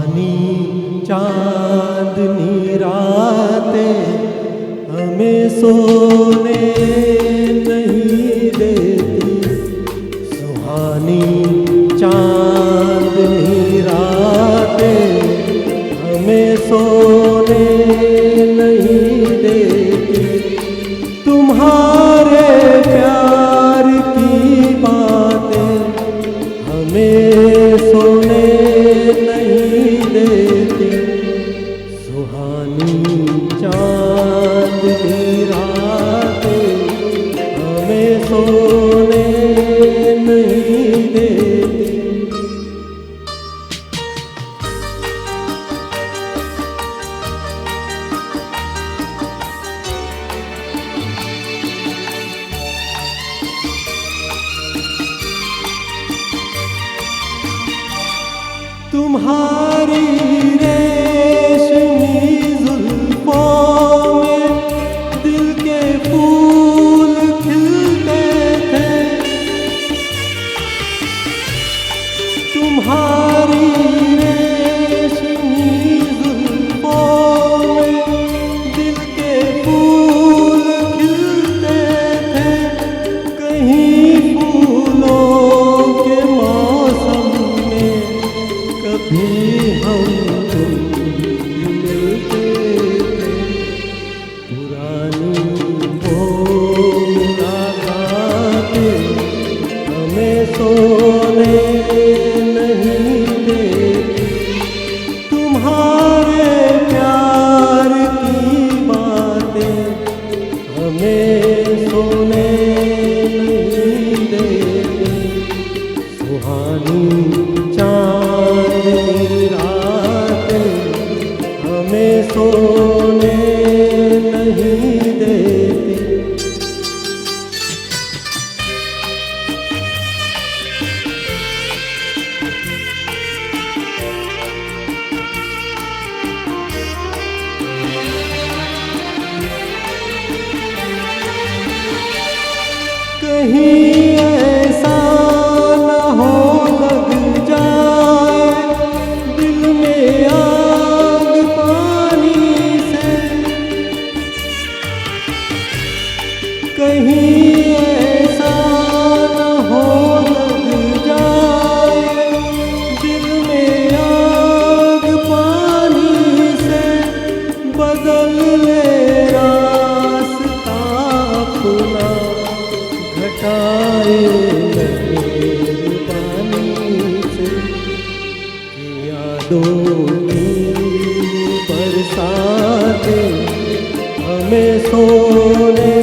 सुहानी चांदनी रातें हमें सोने नहीं देती। सुहानी चांदनी रातें हमें सोने नहीं देती। तुम्हारे प्यार की बातें हमें सोने नहीं देती। सुहानी चांदनी रातें हमें सोने नहीं देती। तुम्हारी रेशमी जुल्फों में दिल के फूल खिलते थे। तुम्हारी रेशमी जुल्फों में दिल के फूल खिलते थे। कहीं फूलों के मौसम में कभी हम तुम मिलते थे। पुरानी वो मुलाकातें हमें सोने नहीं देती। तुम्हारे प्यार की बातें हमें सोने नहीं देती। सुहानी चांदनी रातें हमें सोने नहीं देती। कहीं ऐसा न हो लग जाए दिल में आग पानी से। कहीं ऐसा न हो लग जाए दिल में आग पानी से। बदल ले रास्ता अपना घटाए पानी से। यादों की बरसातें हमें सोने